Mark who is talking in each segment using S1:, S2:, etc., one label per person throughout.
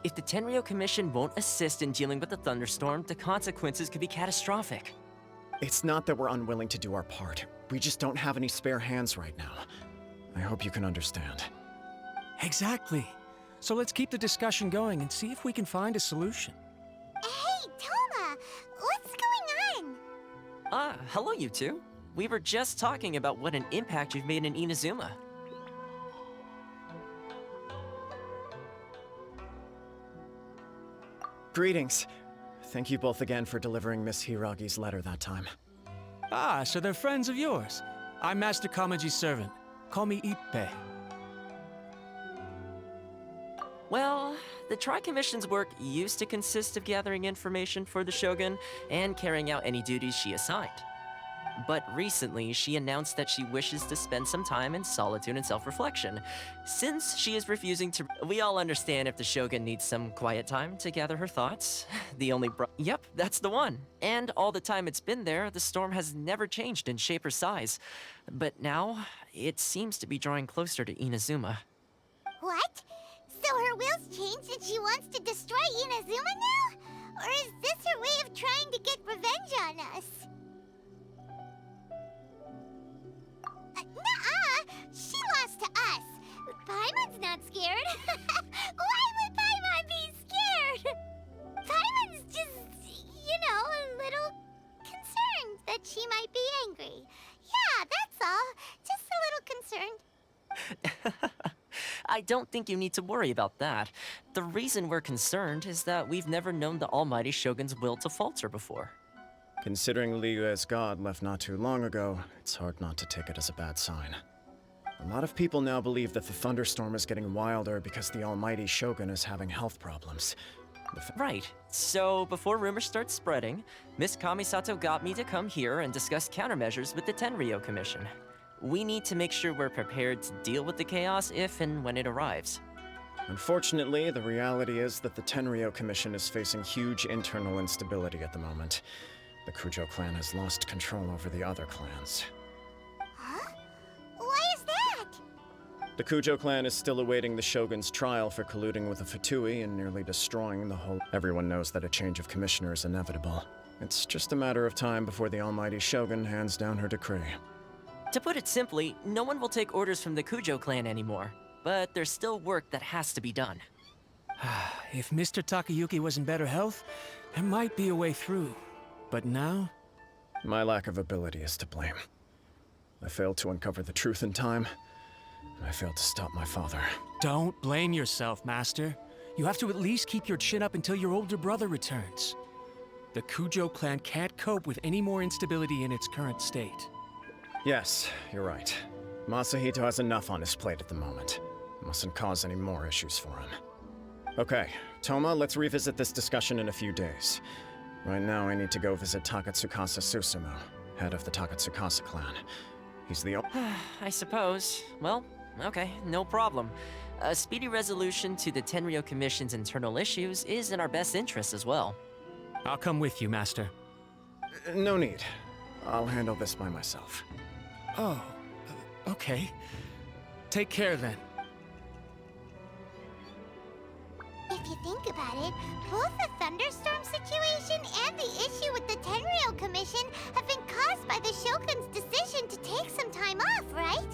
S1: If the Tenryo Commission won't assist in dealing with the thunderstorm, the consequences could be catastrophic.
S2: It's not that we're unwilling to do our part. We just don't have any spare hands right now. I hope you can understand.
S3: Exactly. So let's keep the discussion going and see if we can find a solution.
S4: Hey, Toma! What's going on?
S1: Hello you two. We were just talking about what an impact you've made in Inazuma.
S2: Greetings. Thank you both again for delivering Miss Hiragi's letter that time.
S3: Ah, so they're friends of yours. I'm Master Kamaji's servant. Call me Ippei.
S1: Well, the Tri-Commission's work used to consist of gathering information for the Shogun and carrying out any duties she assigned. But recently, she announced that she wishes to spend some time in solitude and self-reflection. Since she is refusing to... We all understand if the Shogun needs some quiet time to gather her thoughts. The only Yep, that's the one. And all the time it's been there, the storm has never changed in shape or size. But now, it seems to be drawing closer to Inazuma.
S4: What? So her will's changed and she wants to destroy Inazuma now? Or is this her way of trying to get revenge on us? Nuh-uh! She lost to us! Paimon's not scared. Why would Paimon be scared? Paimon's just, a little concerned that she might be angry. Yeah, that's all. Just a little concerned.
S1: I don't think you need to worry about that. The reason we're concerned is that we've never known the Almighty Shogun's will to falter before.
S2: Considering Liyue's god left not too long ago, it's hard not to take it as a bad sign. A lot of people now believe that the thunderstorm is getting wilder because the Almighty Shogun is having health problems.
S1: Right. So, before rumors start spreading, Miss Kamisato got me to come here and discuss countermeasures with the Tenryo Commission. We need to make sure we're prepared to deal with the chaos if and when it arrives.
S2: Unfortunately, the reality is that the Tenryo Commission is facing huge internal instability at the moment. The Kujo clan has lost control over the other clans.
S4: Huh? Why is that?
S2: The Kujo clan is still awaiting the Shogun's trial for colluding with the Fatui and nearly destroying the whole... Everyone knows that a change of commissioner is inevitable. It's just a matter of time before the Almighty Shogun hands down her decree.
S1: To put it simply, no one will take orders from the Kujo clan anymore. But there's still work that has to be done.
S3: If Mr. Takayuki was in better health, there might be a way through. But now?
S2: My lack of ability is to blame. I failed to uncover the truth in time, and I failed to stop my father.
S3: Don't blame yourself, Master. You have to at least keep your chin up until your older brother returns. The Kujo clan can't cope with any more instability in its current state.
S2: Yes, you're right. Masahito has enough on his plate at the moment. Mustn't cause any more issues for him. Okay, Toma, let's revisit this discussion in a few days. Right now, I need to go visit Takatsukasa Susumu, head of the Takatsukasa clan. He's the
S1: I suppose. Well, okay, no problem. A speedy resolution to the Tenryo Commission's internal issues is in our best interest as well.
S3: I'll come with you, Master.
S2: No need. I'll handle this by myself.
S3: Oh, okay. Take care then.
S4: If you think about it, both the thunderstorm situation and the issue with the Tenryo Commission have been caused by the Shogun's decision to take some time off, right?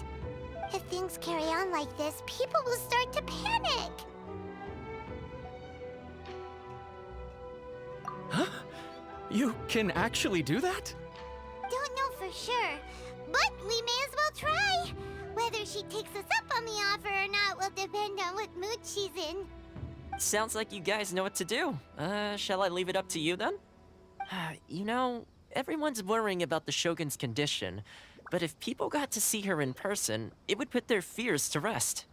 S4: If things carry on like this, people will start to panic.
S3: Huh? You can actually do that?
S4: Don't know for sure, but we may as well try. Whether she takes us up on the offer or not will depend on what mood she's in.
S1: Sounds like you guys know what to do. Shall I leave it up to you then? Everyone's worrying about the Shogun's condition, but if people got to see her in person, it would put their fears to rest.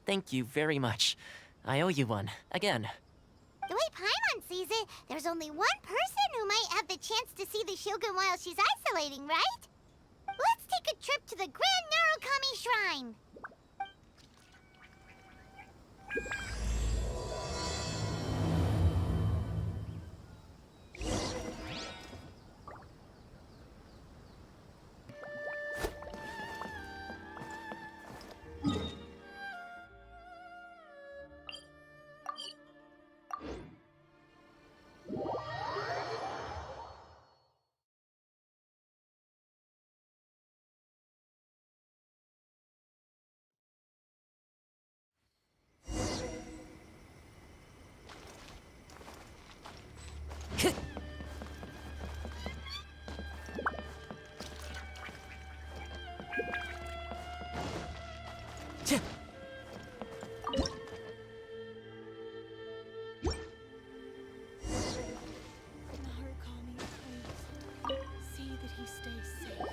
S1: Thank you very much. I owe you one, again.
S4: The way Paimon sees it, there's only one person who might have the chance to see the Shogun while she's isolating, right? Let's take a trip to the Grand Narukami Shrine.
S5: he stay safe.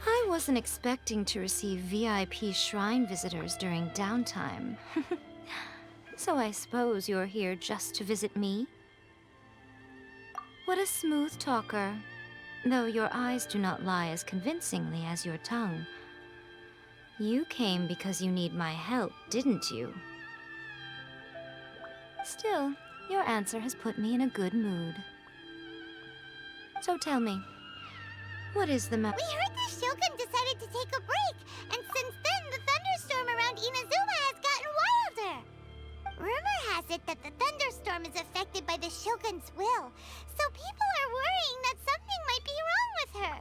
S6: I wasn't expecting to receive VIP shrine visitors during downtime. So I suppose you're here just to visit me? What a smooth talker. Though your eyes do not lie as convincingly as your tongue. You came because you need my help, didn't you? Still, your answer has put me in a good mood. So tell me, what is the matter?
S4: We heard the Shogun decided to take a break, and since then the thunderstorm around Inazuma has gotten wilder. Rumor has it that the thunderstorm is affected by the Shogun's will, so people are worrying that something might be wrong with her.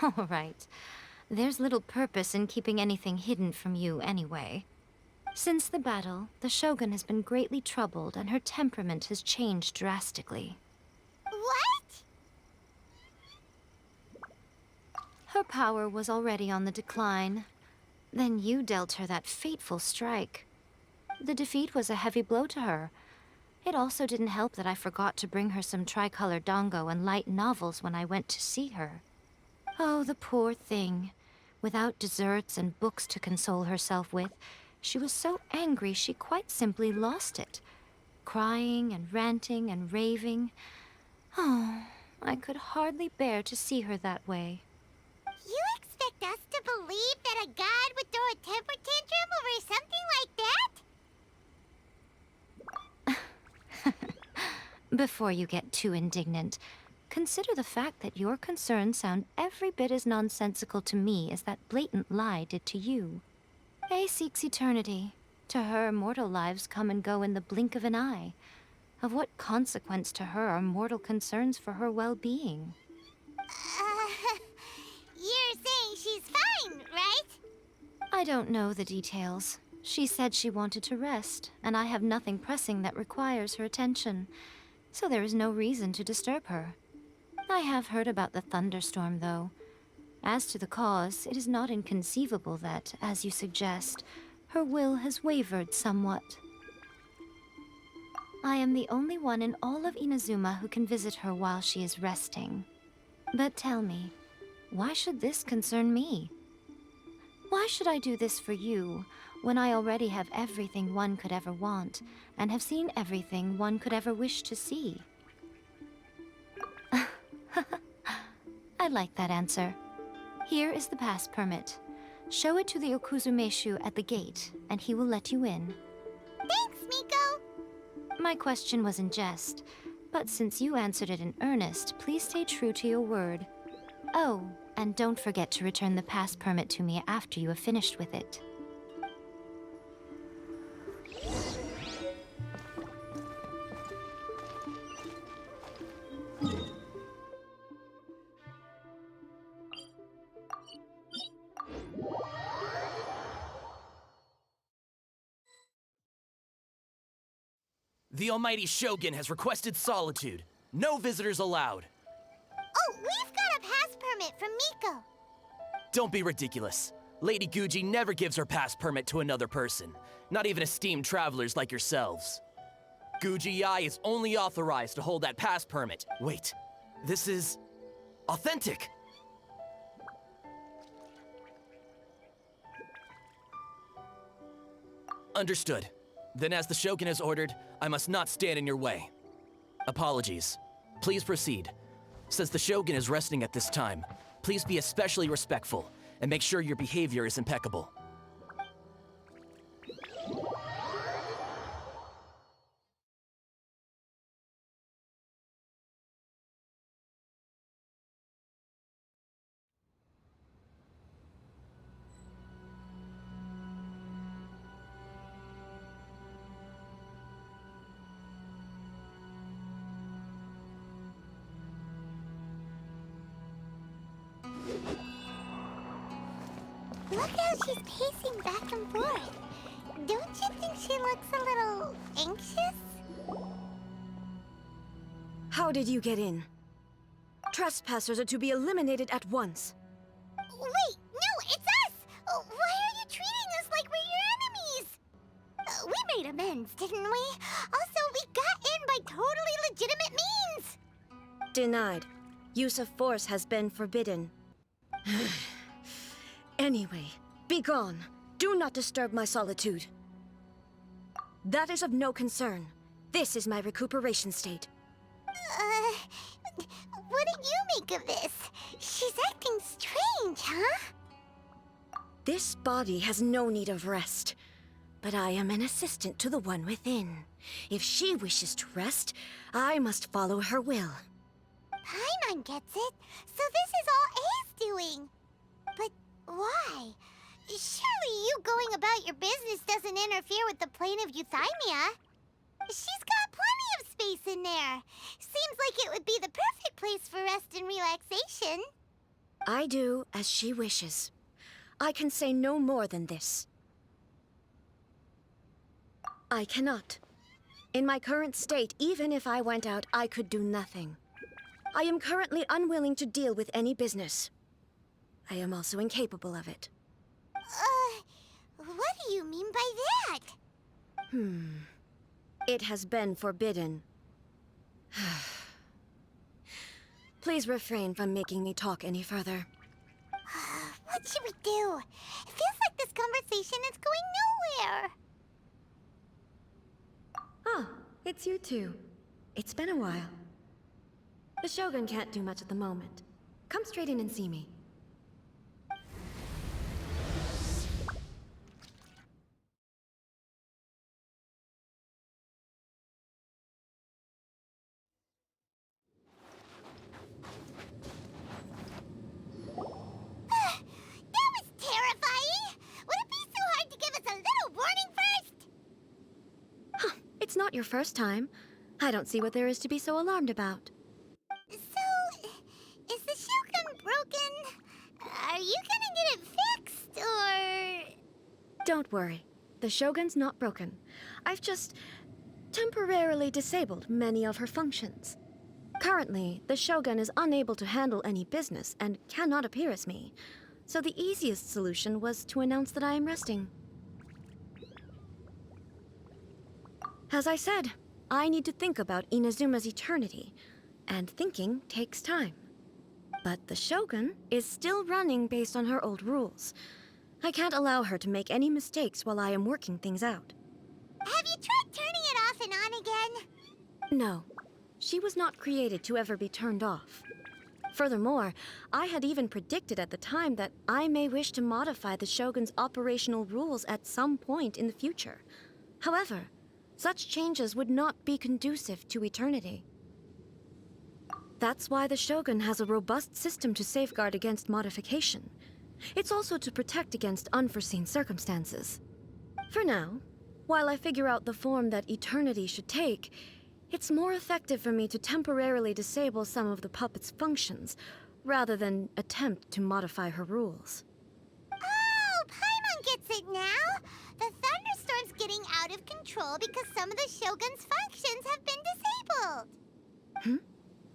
S6: All right. There's little purpose in keeping anything hidden from you anyway. Since the battle, the Shogun has been greatly troubled and her temperament has changed drastically.
S4: What?
S6: Her power was already on the decline. Then you dealt her that fateful strike. The defeat was a heavy blow to her. It also didn't help that I forgot to bring her some tricolor dango and light novels when I went to see her. Oh, the poor thing. Without desserts and books to console herself with, she was so angry she quite simply lost it. Crying and ranting and raving. Oh, I could hardly bear to see her that way.
S4: You expect us to believe that a god would throw a temper tantrum over something like that?
S6: Before you get too indignant, consider the fact that your concerns sound every bit as nonsensical to me as that blatant lie did to you. Faye seeks eternity. To her, mortal lives come and go in the blink of an eye. Of what consequence to her are mortal concerns for her well-being?
S4: You're saying she's fine, right?
S6: I don't know the details. She said she wanted to rest, and I have nothing pressing that requires her attention, so there is no reason to disturb her. I have heard about the thunderstorm, though. As to the cause, it is not inconceivable that, as you suggest, her will has wavered somewhat. I am the only one in all of Inazuma who can visit her while she is resting. But tell me, why should this concern me? Why should I do this for you, when I already have everything one could ever want, and have seen everything one could ever wish to see? I like that answer. Here is the pass permit. Show it to the Okuzumeshu at the gate, and he will let you in.
S4: Thanks, Miko!
S6: My question was in jest, but since you answered it in earnest, please stay true to your word. Oh, and don't forget to return the pass permit to me after you have finished with it.
S7: The Almighty Shogun has requested solitude. No visitors allowed.
S4: Oh, we've got a pass permit from Miko.
S7: Don't be ridiculous. Lady Guji never gives her pass permit to another person, not even esteemed travelers like yourselves. Guji-ai is only authorized to hold that pass permit. Wait, this is authentic. Understood. Then as the Shogun has ordered, I must not stand in your way. Apologies. Please proceed. Since the Shogun is resting at this time, please be especially respectful and make sure your behavior is impeccable.
S4: Look how she's pacing back and forth. Don't you think she looks a little anxious?
S8: How did you get in? Trespassers are to be eliminated at once.
S4: Wait, no, it's us! Why are you treating us like we're your enemies? We made amends, didn't we? Also, we got in by total
S8: Denied. Use of force has been forbidden. Anyway, be gone. Do not disturb my solitude. That is of no concern. This is my recuperation state.
S4: What do you make of this? She's acting strange, huh?
S8: This body has no need of rest. But I am an assistant to the one within. If she wishes to rest, I must follow her will.
S4: Paimon gets it. So this is all A's doing. But why? Surely you going about your business doesn't interfere with the plane of euthymia. She's got plenty of space in there. Seems like it would be the perfect place for rest and relaxation.
S8: I do as she wishes. I can say no more than this. I cannot. In my current state, even if I went out, I could do nothing. I am currently unwilling to deal with any business. I am also incapable of it.
S4: What do you mean by that?
S8: It has been forbidden. Please refrain from making me talk any further.
S4: What should we do? It feels like this conversation is going nowhere.
S8: Ah, it's you two. It's been a while. The Shogun can't do much at the moment. Come straight in and see me.
S4: That was terrifying! Would it be so hard to give us a little warning first?
S8: It's not your first time. I don't see what there is to be so alarmed about.
S4: So, is the Shogun broken? Are you gonna get it fixed, or...?
S8: Don't worry. The Shogun's not broken. I've just temporarily disabled many of her functions. Currently, the Shogun is unable to handle any business and cannot appear as me. So the easiest solution was to announce that I am resting. As I said, I need to think about Inazuma's eternity, and thinking takes time. But the Shogun is still running based on her old rules. I can't allow her to make any mistakes while I am working things out.
S4: Have you tried turning it off and on again?
S8: No, she was not created to ever be turned off. Furthermore, I had even predicted at the time that I may wish to modify the Shogun's operational rules at some point in the future. However, such changes would not be conducive to eternity. That's why the Shogun has a robust system to safeguard against modification. It's also to protect against unforeseen circumstances. For now, while I figure out the form that eternity should take, it's more effective for me to temporarily disable some of the puppet's functions, rather than attempt to modify her rules.
S4: Oh, Paimon gets it now! The thunderstorm's getting out of control because some of the Shogun's functions have been disabled.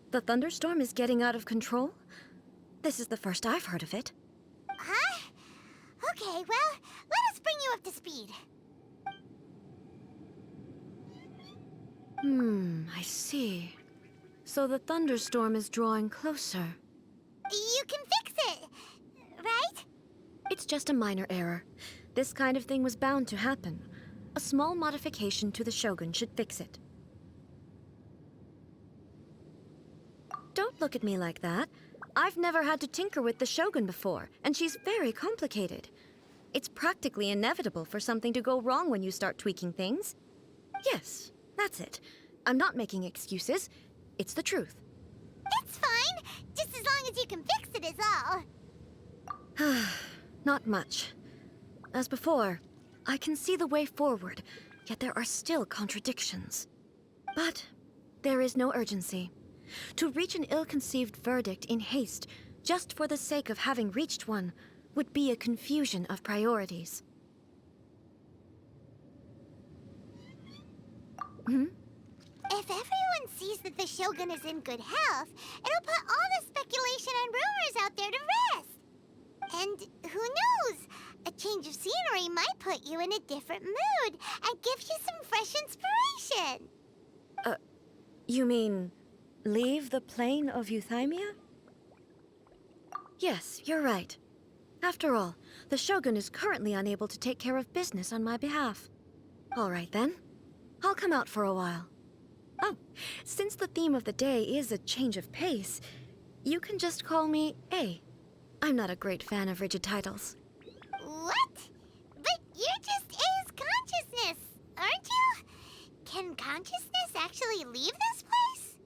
S8: The thunderstorm is getting out of control? This is the first I've heard of it.
S4: Huh? Okay, well, let us bring you up to speed.
S8: I see. So the thunderstorm is drawing closer.
S4: You can fix it, right?
S8: It's just a minor error. This kind of thing was bound to happen. A small modification to the Shogun should fix it. Don't look at me like that. I've never had to tinker with the Shogun before, and she's very complicated. It's practically inevitable for something to go wrong when you start tweaking things. Yes, that's it. I'm not making excuses. It's the truth.
S4: It's fine, just as long as you can fix it is all.
S8: Not much. As before, I can see the way forward, yet there are still contradictions. But there is no urgency. To reach an ill-conceived verdict in haste, just for the sake of having reached one, would be a confusion of priorities.
S4: If everyone sees that the Shogun is in good health, it'll put all the speculation and rumors out there to rest. And who knows? A change of scenery might put you in a different mood and give you some fresh inspiration.
S8: You mean Leave the plane of Euthymia? Yes, you're right. After all, the Shogun is currently unable to take care of business on my behalf. All right then. I'll come out for a while. Oh, since the theme of the day is a change of pace, you can just call me A. I'm not a great fan of rigid titles.
S4: What? But you're just A's consciousness, aren't you? Can consciousness actually leave this place?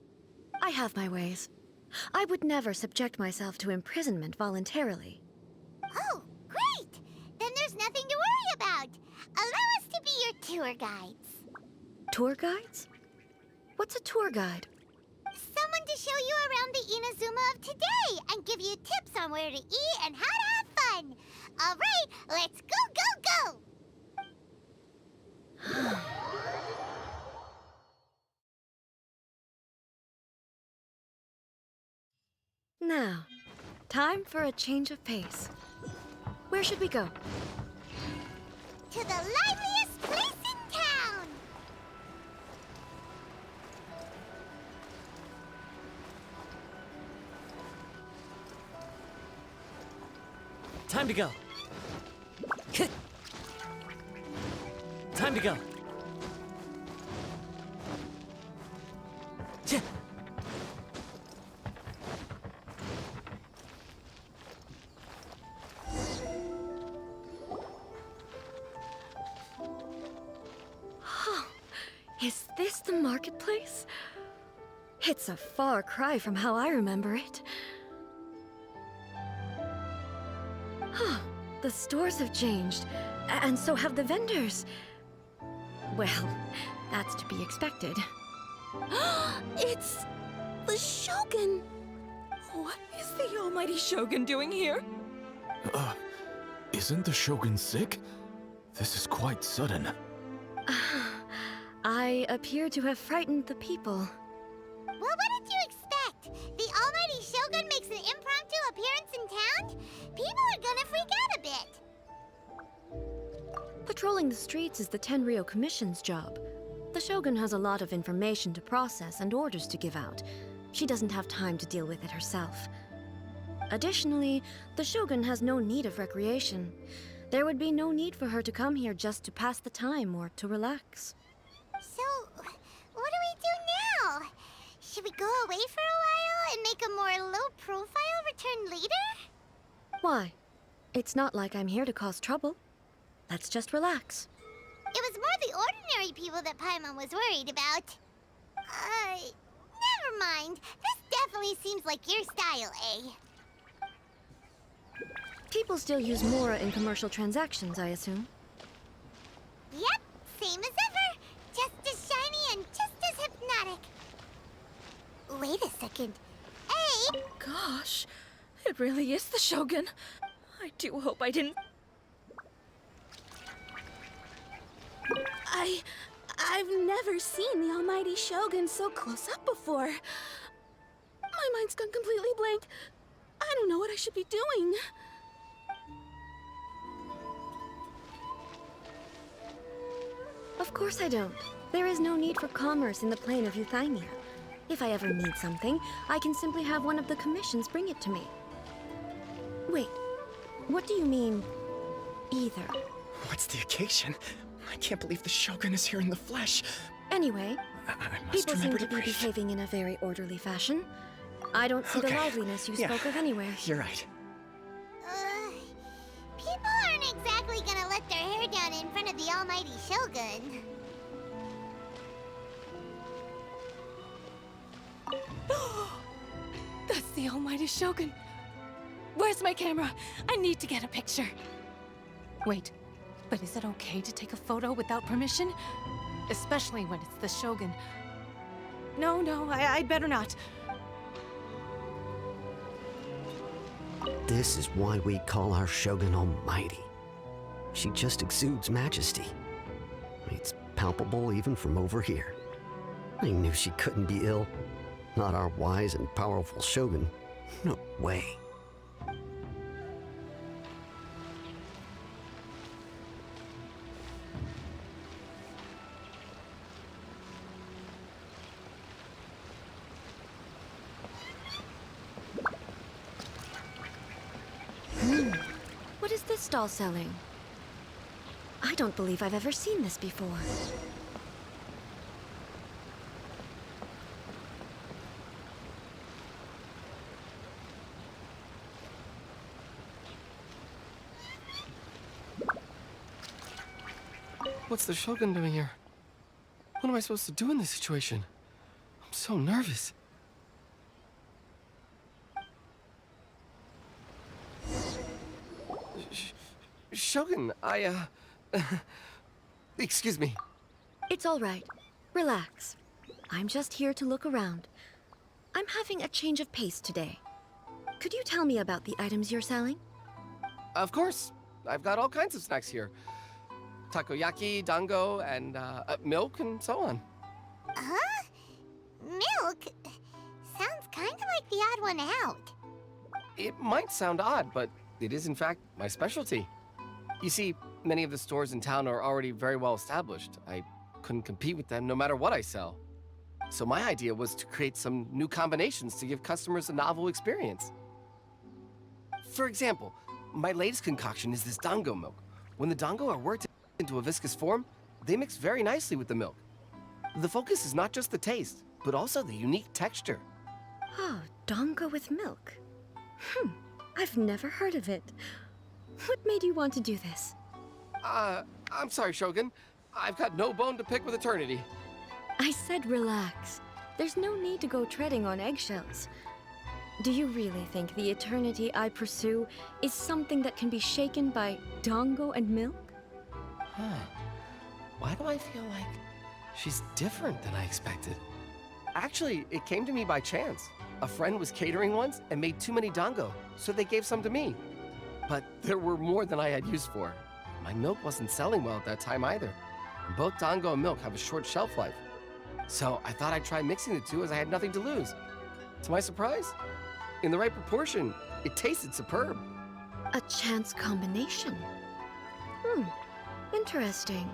S8: I have my ways. I would never subject myself to imprisonment voluntarily.
S4: Oh, great! Then there's nothing to worry about. Allow us to be your tour guides.
S8: Tour guides? What's a tour guide?
S4: Someone to show you around the Inazuma of today and give you tips on where to eat and how to have fun. All right, let's go, go, go!
S8: Now, time for a change of pace. Where should we go?
S4: To the liveliest place in town!
S1: Time to go. Time to go.
S8: Is this the marketplace? It's a far cry from how I remember it. The stores have changed, and so have the vendors. Well, that's to be expected.
S5: It's the Shogun! What is the almighty Shogun doing here?
S9: Isn't the Shogun sick? This is quite sudden.
S8: I appear to have frightened the people.
S4: Well, what did you expect? The almighty Shogun makes an impromptu appearance in town? People are gonna freak out a bit.
S8: Patrolling the streets is the Tenryou Commission's job. The Shogun has a lot of information to process and orders to give out. She doesn't have time to deal with it herself. Additionally, the Shogun has no need of recreation. There would be no need for her to come here just to pass the time or to relax.
S4: So, what do we do now? Should we go away for a while and make a more low-profile return later?
S8: Why? It's not like I'm here to cause trouble. Let's just relax.
S4: It was more the ordinary people that Paimon was worried about. Never mind. This definitely seems like your style, eh?
S8: People still use Mora in commercial transactions, I assume.
S4: Yep, same as ever. Just as shiny and just as hypnotic. Wait a second. Hey!
S5: Gosh, it really is the Shogun. I do hope I didn't... I've never seen the almighty Shogun so close up before. My mind's gone completely blank. I don't know what I should be doing.
S8: Of course I don't. There is no need for commerce in the plane of Euthymia. If I ever need something, I can simply have one of the commissions bring it to me. Wait, what do you mean, either?
S2: What's the occasion? I can't believe the Shogun is here in the flesh.
S8: Anyway,
S2: I must
S8: people seem
S2: remember
S8: to be
S2: breathe.
S8: behaving in a very orderly fashion. I don't see the
S2: Okay.
S8: liveliness you
S2: Yeah.
S8: spoke of anywhere.
S2: You're right.
S4: People aren't exactly gonna let their hair down in front of the almighty Shogun.
S5: That's the almighty Shogun. Where's my camera? I need to get a picture. Wait, but is it okay to take a photo without permission? Especially when it's the Shogun. No, I'd better not.
S10: This is why we call our Shogun Almighty. She just exudes majesty. It's palpable even from over here. I knew she couldn't be ill. Not our wise and powerful Shogun. No way.
S8: stall selling. I don't believe I've ever seen this before.
S11: What's the Shogun doing here? What am I supposed to do in this situation? I'm so nervous. Shogun, excuse me.
S8: It's all right. Relax. I'm just here to look around. I'm having a change of pace today. Could you tell me about the items you're selling?
S11: Of course. I've got all kinds of snacks here. Takoyaki, dango, and milk, and so on.
S4: Huh? Milk? Sounds kind of like the odd one out.
S11: It might sound odd, but it is in fact my specialty. You see, many of the stores in town are already very well established. I couldn't compete with them no matter what I sell. So my idea was to create some new combinations to give customers a novel experience. For example, my latest concoction is this dango milk. When the dango are worked into a viscous form, they mix very nicely with the milk. The focus is not just the taste, but also the unique texture.
S8: Oh, dango with milk. I've never heard of it. What made you want to do this?
S11: I'm sorry, Shogun. I've got no bone to pick with eternity.
S8: I said relax. There's no need to go treading on eggshells. Do you really think the eternity I pursue is something that can be shaken by dango and milk?
S11: Huh. Why do I feel like she's different than I expected? Actually, it came to me by chance. A friend was catering once and made too many dango, so they gave some to me. But there were more than I had use for. My milk wasn't selling well at that time either. And both dango and milk have a short shelf life. So I thought I'd try mixing the two as I had nothing to lose. To my surprise, in the right proportion, it tasted superb.
S8: A chance combination. Interesting.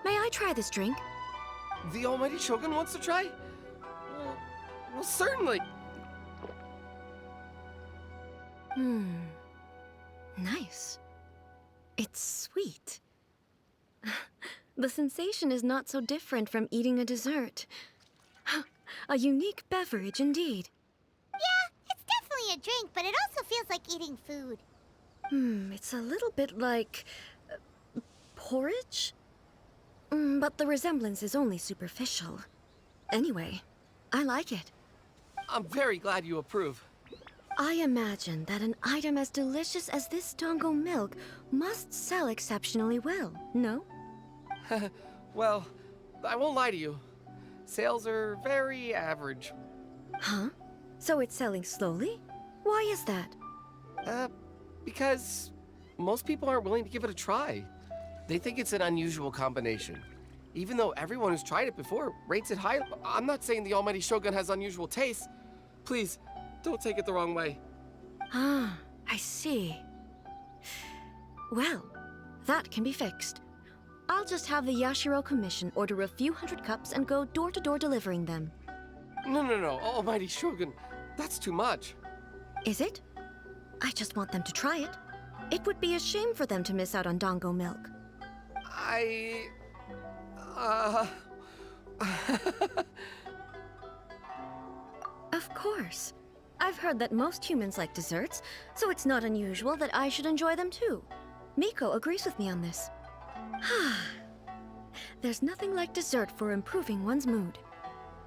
S8: May I try this drink?
S11: The almighty Shogun wants to try? Well, certainly.
S8: Nice. It's sweet. The sensation is not so different from eating a dessert. A unique beverage indeed.
S4: Yeah, it's definitely a drink, but it also feels like eating food.
S8: It's a little bit like porridge? But the resemblance is only superficial. Anyway, I like it.
S11: I'm very glad you approve.
S8: I imagine that an item as delicious as this dango milk must sell exceptionally well, no?
S11: Well, I won't lie to you. Sales are very average.
S8: Huh? So it's selling slowly? Why is that?
S11: Because most people aren't willing to give it a try. They think it's an unusual combination. Even though everyone who's tried it before rates it high. I'm not saying the almighty Shogun has unusual tastes. Please, don't take it the wrong way.
S8: Ah, I see. Well, that can be fixed. I'll just have the Yashiro Commission order a few hundred cups and go door-to-door delivering them.
S11: No, almighty Shogun. That's too much.
S8: Is it? I just want them to try it. It would be a shame for them to miss out on dango milk. Of course. I've heard that most humans like desserts, so it's not unusual that I should enjoy them too. Miko agrees with me on this. There's nothing like dessert for improving one's mood.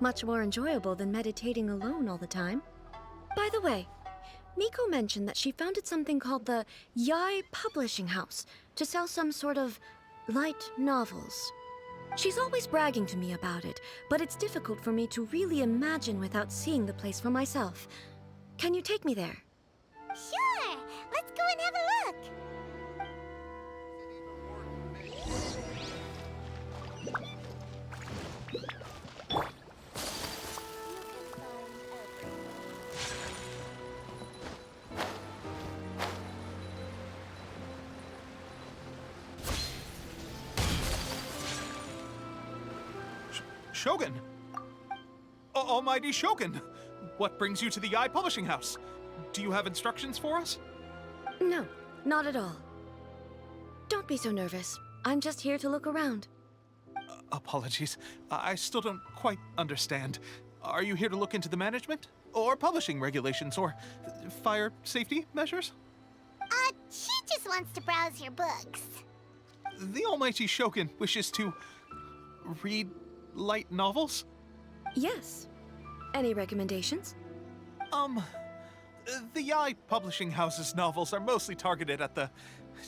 S8: Much more enjoyable than meditating alone all the time. By the way, Miko mentioned that she founded something called the Yai Publishing House to sell some sort of light novels. She's always bragging to me about it, but it's difficult for me to really imagine without seeing the place for myself. Can you take me there?
S4: Sure! Let's go and have a look!
S12: Shogun! Almighty Shogun! What brings you to the Yai Publishing House? Do you have instructions for us?
S8: No, Not at all. Don't be so nervous. I'm just here to look around.
S12: Apologies. I still don't quite understand. Are you here to look into the management? Or publishing regulations? Or fire safety measures?
S4: She just wants to browse your books.
S12: The almighty Shogun wishes to read light novels?
S8: Yes. Any recommendations?
S12: The Yai publishing house's novels are mostly targeted at the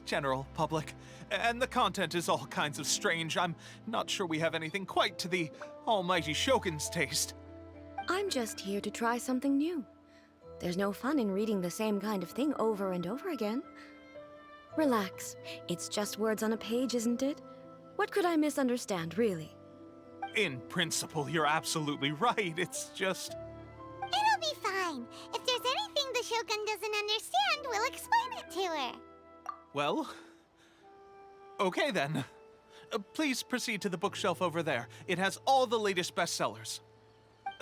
S12: general public, and the content is all kinds of strange. I'm not sure we have anything quite to the almighty Shogun's taste.
S8: I'm just here to try something new. There's no fun in reading the same kind of thing over and over again. Relax. It's just words on a page, isn't it? What could I misunderstand, really?
S12: In principle, you're absolutely right. It's just...
S4: It'll be fine. If there's anything the Shogun doesn't understand, we'll explain it to her.
S12: Well... okay then. Please proceed to the bookshelf over there. It has all the latest bestsellers.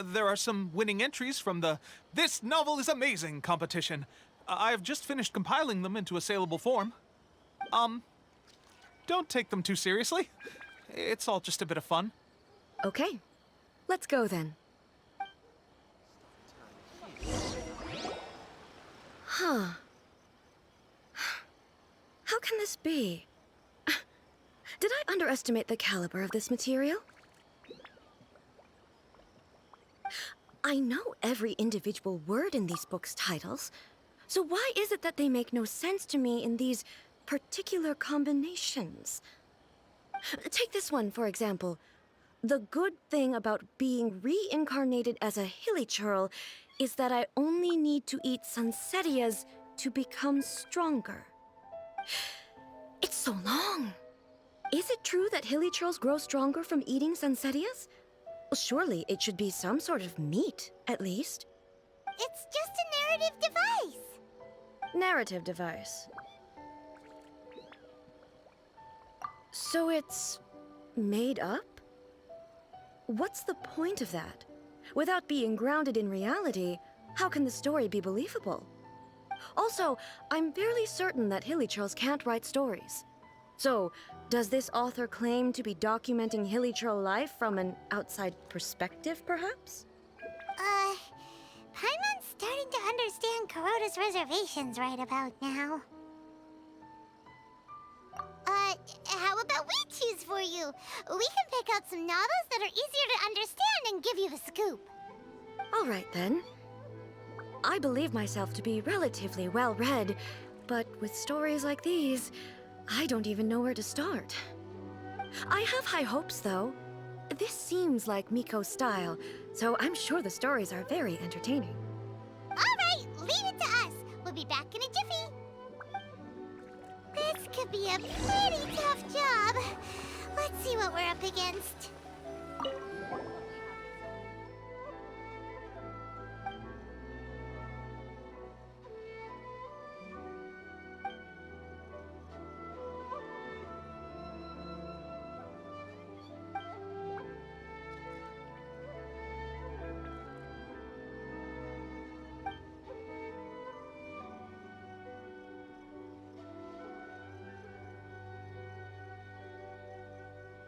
S12: There are some winning entries from the This Novel is Amazing competition. I've just finished compiling them into a saleable form. Don't take them too seriously. It's all just a bit of fun.
S8: Okay. Let's go then. Huh. How can this be? Did I underestimate the caliber of this material? I know every individual word in these books' titles, so why is it that they make no sense to me in these particular combinations? Take this one, for example. The good thing about being reincarnated as a hilly churl is that I only need to eat sunsettias to become stronger. It's so long. Is it true that hilly churls grow stronger from eating sunsettias? Well, surely it should be some sort of meat, at least.
S4: It's just a narrative device.
S8: Narrative device. So it's made up? What's the point of that? Without being grounded in reality, how can the story be believable? Also, I'm fairly certain that hilly churls can't write stories. So, does this author claim to be documenting hilly churl life from an outside perspective, perhaps?
S4: Paimon's starting to understand Kuroda's reservations right about now. How about we choose for you? We can pick out some novels that are easier to understand and give you the scoop.
S8: All right, then. I believe myself to be relatively well-read, but with stories like these, I don't even know where to start. I have high hopes, though. This seems like Miko's style, so I'm sure the stories are very entertaining.
S4: All right, leave it to us. We'll be back in a jiffy. This could be a pretty tough job. Let's see what we're up against.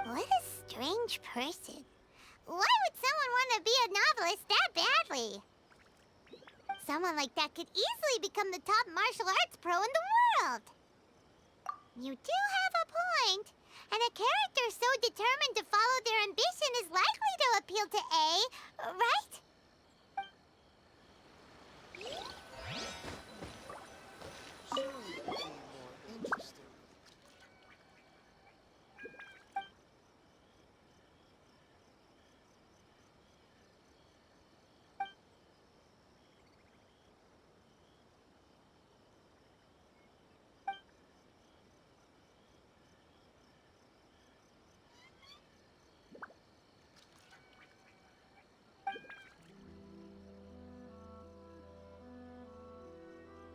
S4: What a strange person. Why would someone want to be a novelist that badly? Someone like that could easily become the top martial arts pro in the world. You do have a point. And a character so determined to follow their ambition is likely to appeal to A, right?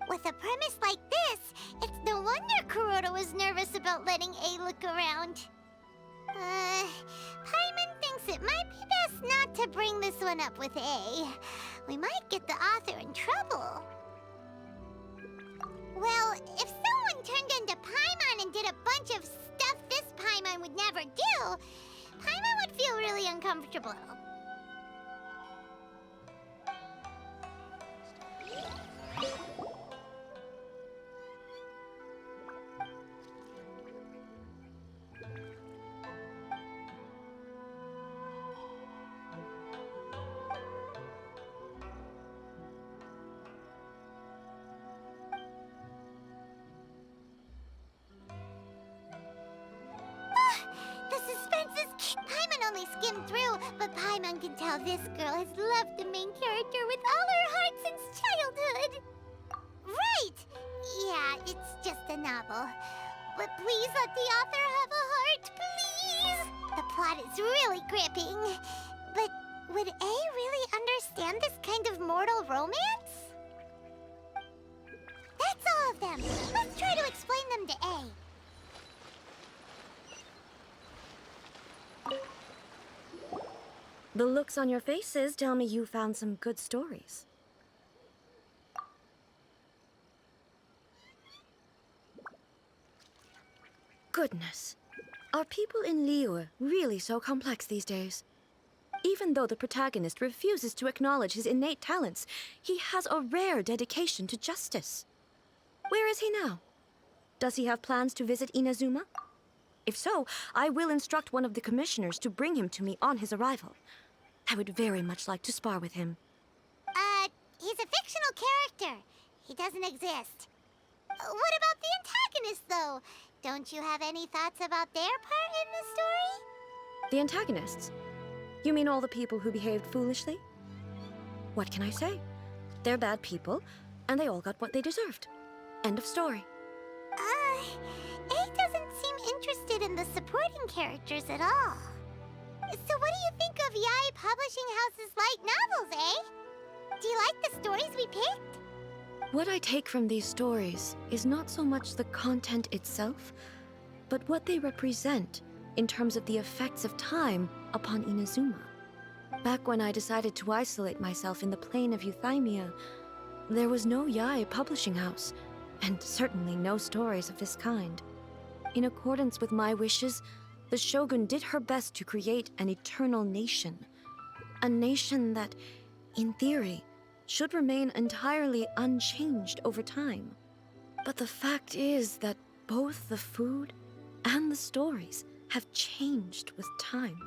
S4: With a premise like this, it's no wonder Kuroda was nervous about letting A look around. Paimon thinks it might be best not to bring this one up with A. We might get the author in trouble. Well, if someone Shogun turned into Paimon and did a bunch of stuff this Paimon would never do, Paimon would feel really uncomfortable. The suspense is... Paimon only skimmed through, but Paimon can tell this girl has loved the main character with all her heart since childhood. Right! Yeah, it's just a novel. But please let the author have a heart, please! The plot is really gripping. But would A really understand this kind of mortal romance? That's all of them. Let's try to explain them to A.
S8: The looks on your faces tell me you found some good stories. Goodness. Are people in Liyue really so complex these days? Even though the protagonist refuses to acknowledge his innate talents, he has a rare dedication to justice. Where is he now? Does he have plans to visit Inazuma? If so, I will instruct one of the commissioners to bring him to me on his arrival. I would very much like to spar with him.
S4: He's a fictional character. He doesn't exist. What about the antagonist, though? Don't you have any thoughts about their part in the story?
S8: The antagonists? You mean all the people who behaved foolishly? What can I say? They're bad people, and they all got what they deserved. End of story.
S4: A doesn't seem interested in the supporting characters at all. So what do you think of Yae Publishing House's light novels, eh? Do you like the stories we picked?
S8: What I take from these stories is not so much the content itself, but what they represent in terms of the effects of time upon Inazuma. Back when I decided to isolate myself in the plane of Euthymia, there was no Yae Publishing House, and certainly no stories of this kind. In accordance with my wishes, the Shogun did her best to create an eternal nation. A nation that, in theory, should remain entirely unchanged over time. But the fact is that both the food and the stories have changed with time.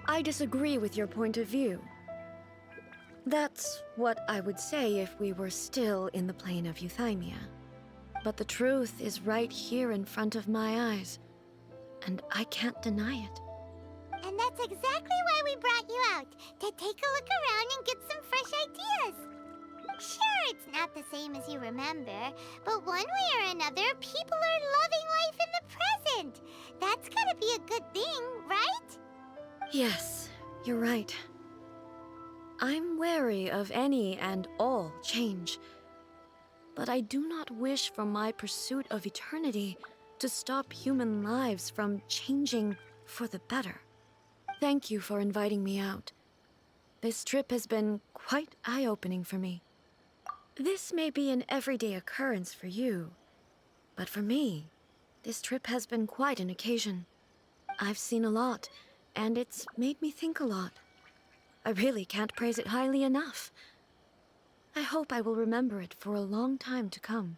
S8: I disagree with your point of view. That's what I would say if we were still in the plane of Euthymia. But the truth is right here in front of my eyes, and I can't deny it.
S4: And that's exactly why we brought you out, to take a look around and get some fresh ideas. Sure, it's not the same as you remember, but one way or another, people are loving life in the present. That's gotta be a good thing, right?
S8: Yes, you're right. I'm wary of any and all change, but I do not wish for my pursuit of eternity to stop human lives from changing for the better. Thank you for inviting me out. This trip has been quite eye-opening for me. This may be an everyday occurrence for you, but for me, this trip has been quite an occasion. I've seen a lot, and it's made me think a lot. I really can't praise it highly enough. I hope I will remember it for a long time to come.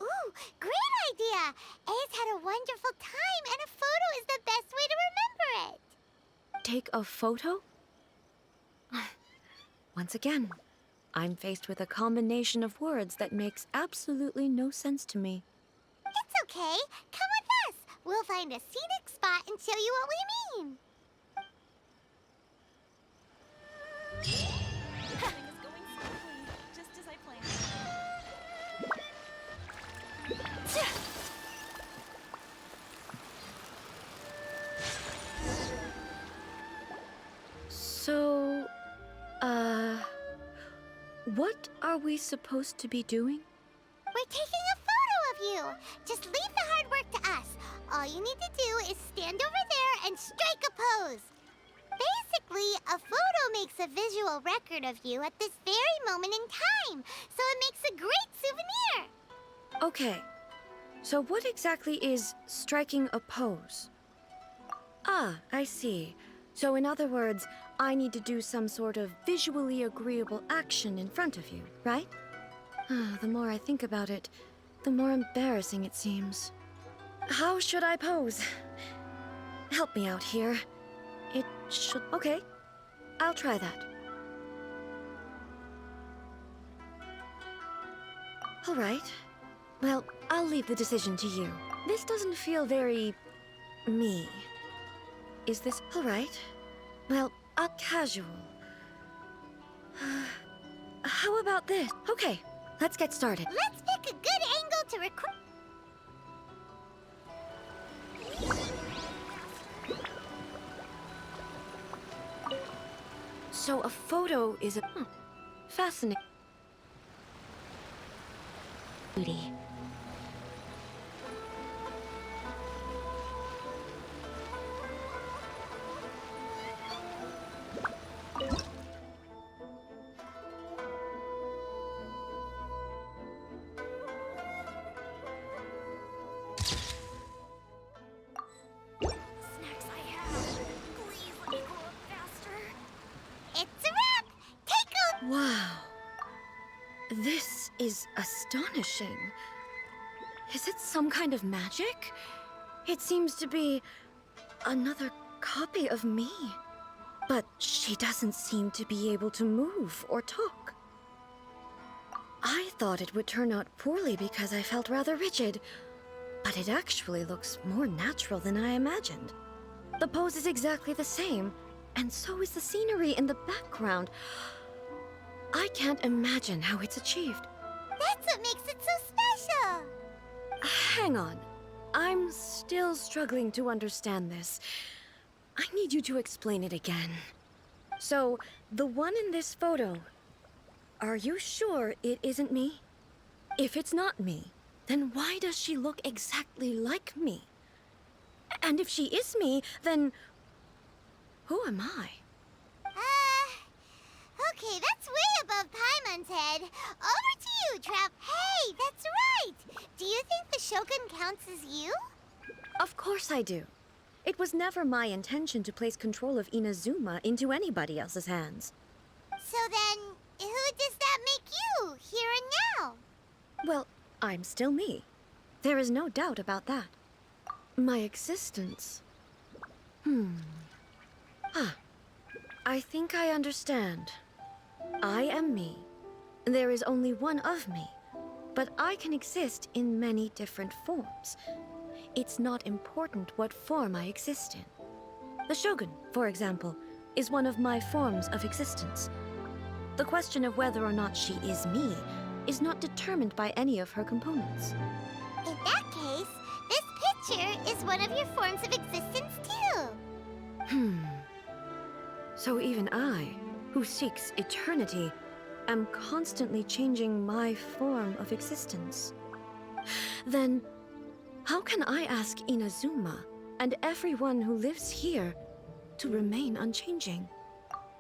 S4: Ooh, great idea! A's had a wonderful time, and a photo is the best way to remember it.
S8: Take a photo? Once again, I'm faced with a combination of words that makes absolutely no sense to me.
S4: It's okay. Come with us. We'll find a scenic spot and show you what we mean.
S13: Everything is going smoothly, just as I planned.
S8: So, what are we supposed to be doing?
S4: We're taking a photo of you. Just leave the hard work to us. All you need to do is stand over there and strike a pose. Basically, a photo makes a visual record of you at this very moment in time, so it makes a great souvenir.
S8: Okay, so what exactly is striking a pose? Ah, I see. So in other words, I need to do some sort of visually agreeable action in front of you, right? The more I think about it, the more embarrassing it seems. How should I pose? Help me out here. It should... Okay, I'll try that. All right. Well, I'll leave the decision to you. This doesn't feel very... me. Is this all right? Well, casual. How about this? Okay, let's get started.
S4: Let's pick a good angle to record.
S8: So a photo is a... fascinating. Beauty.
S4: Snacks I have. Please let me go up faster. It's a wrap! Take a...
S8: Wow. This is astonishing. Is it some kind of magic? It seems to be another copy of me. But she doesn't seem to be able to move or talk. I thought it would turn out poorly because I felt rather rigid, but it actually looks more natural than I imagined. The pose is exactly the same, and so is the scenery in the background. I can't imagine how it's achieved.
S4: That's what makes it so special!
S8: Hang on. I'm still struggling to understand this. I need you to explain it again. So, the one in this photo, are you sure it isn't me? If it's not me, then why does she look exactly like me? And if she is me, then who am I?
S4: Okay, that's way above Paimon's head. Over to you, Trap. Hey, that's right! Do you think the Shogun counts as you?
S8: Of course I do. It was never my intention to place control of Inazuma into anybody else's hands.
S4: So then, who does that make you, here and now?
S8: Well, I'm still me. There is no doubt about that. My existence... I think I understand. I am me. There is only one of me, but I can exist in many different forms. It's not important what form I exist in. The Shogun, for example, is one of my forms of existence. The question of whether or not she is me is not determined by any of her components.
S4: In that case, this picture is one of your forms of existence too.
S8: So even I, who seeks eternity, am constantly changing my form of existence. Then, how can I ask Inazuma and everyone who lives here to remain unchanging?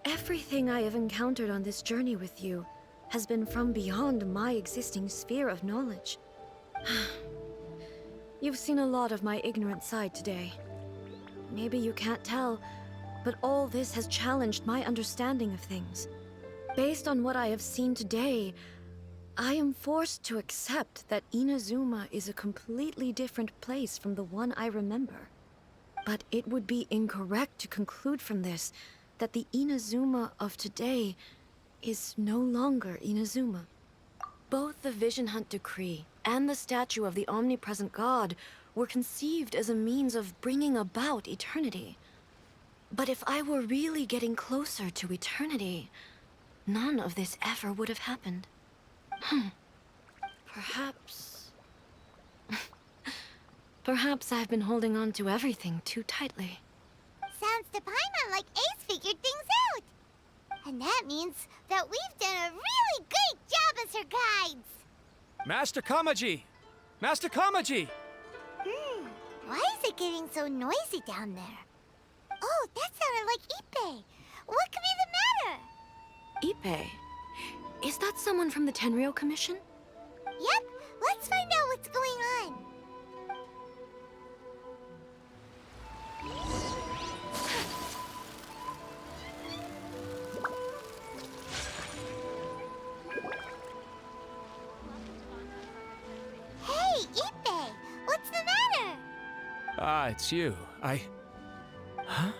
S8: Everything I have encountered on this journey with you has been from beyond my existing sphere of knowledge. You've seen a lot of my ignorant side today. Maybe you can't tell, but all this has challenged my understanding of things. Based on what I have seen today, I am forced to accept that Inazuma is a completely different place from the one I remember. But it would be incorrect to conclude from this that the Inazuma of today is no longer Inazuma. Both the Vision Hunt Decree and the statue of the omnipresent god were conceived as a means of bringing about eternity. But if I were really getting closer to eternity, none of this ever would have happened. Perhaps... Perhaps I've been holding on to everything too tightly.
S4: Sounds to Paimon like Ace figured things out. And that means that we've done a really great job as her guides.
S3: Master Kamaji! Master Kamaji!
S4: Why is it getting so noisy down there? Oh, that sounded like Ippei. What could be the matter?
S8: Ippei. Is that someone from the Tenryou Commission?
S4: Yep, let's find out what's going on. Hey, Ippei! What's the matter?
S3: Ah, it's you. Huh?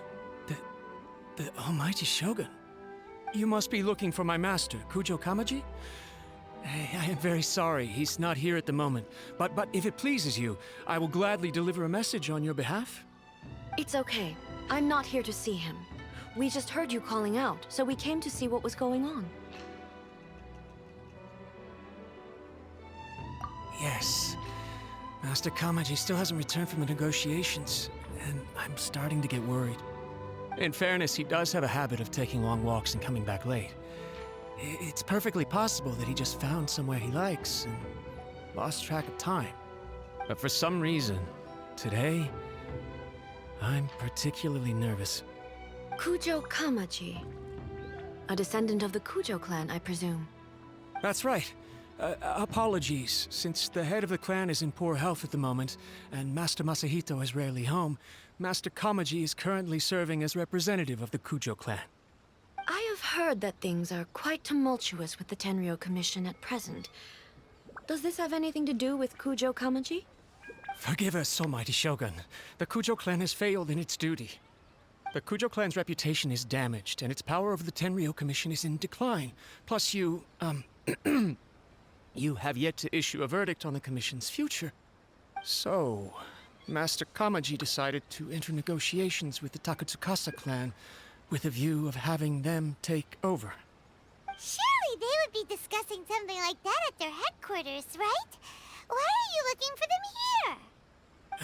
S3: The almighty Shogun. You must be looking for my master, Kujo Kamaji? I am very sorry, he's not here at the moment. But if it pleases you, I will gladly deliver a message on your behalf.
S8: It's okay. I'm not here to see him. We just heard you calling out, so we came to see what was going on.
S3: Yes. Master Kamaji still hasn't returned from the negotiations, and I'm starting to get worried. In fairness, he does have a habit of taking long walks and coming back late. It's perfectly possible that he just found somewhere he likes and lost track of time. But for some reason, today, I'm particularly nervous.
S8: Kujo Kamaji. A descendant of the Kujo clan, I presume.
S3: That's right. Apologies, since the head of the clan is in poor health at the moment, and Master Masahito is rarely home, Master Kamaji is currently serving as representative of the Kujo clan.
S8: I have heard that things are quite tumultuous with the Tenryou Commission at present. Does this have anything to do with Kujo Kamaji?
S3: Forgive us, almighty Shogun. The Kujo clan has failed in its duty. The Kujo clan's reputation is damaged, and its power over the Tenryou Commission is in decline. Plus you, you have yet to issue a verdict on the Commission's future. So, Master Kamaji decided to enter negotiations with the Takatsukasa clan with a view of having them take over.
S4: Surely they would be discussing something like that at their headquarters, right? Why are you looking for them here?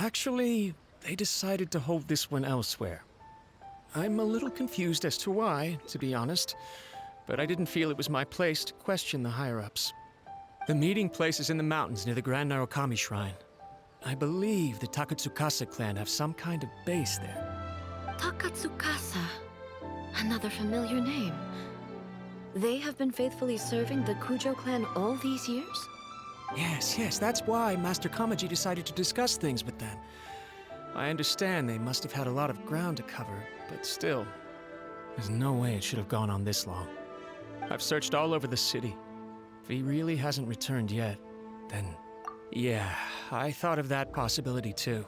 S3: Actually, they decided to hold this one elsewhere. I'm a little confused as to why, to be honest, but I didn't feel it was my place to question the higher-ups. The meeting place is in the mountains near the Grand Narukami Shrine. I believe the Takatsukasa clan have some kind of base there.
S8: Takatsukasa. Another familiar name. They have been faithfully serving the Kujo clan all these years?
S3: Yes, that's why Master Kamaji decided to discuss things with them. I understand they must have had a lot of ground to cover, but still, there's no way it should have gone on this long. I've searched all over the city. If he really hasn't returned yet, then yeah, I thought of that possibility too.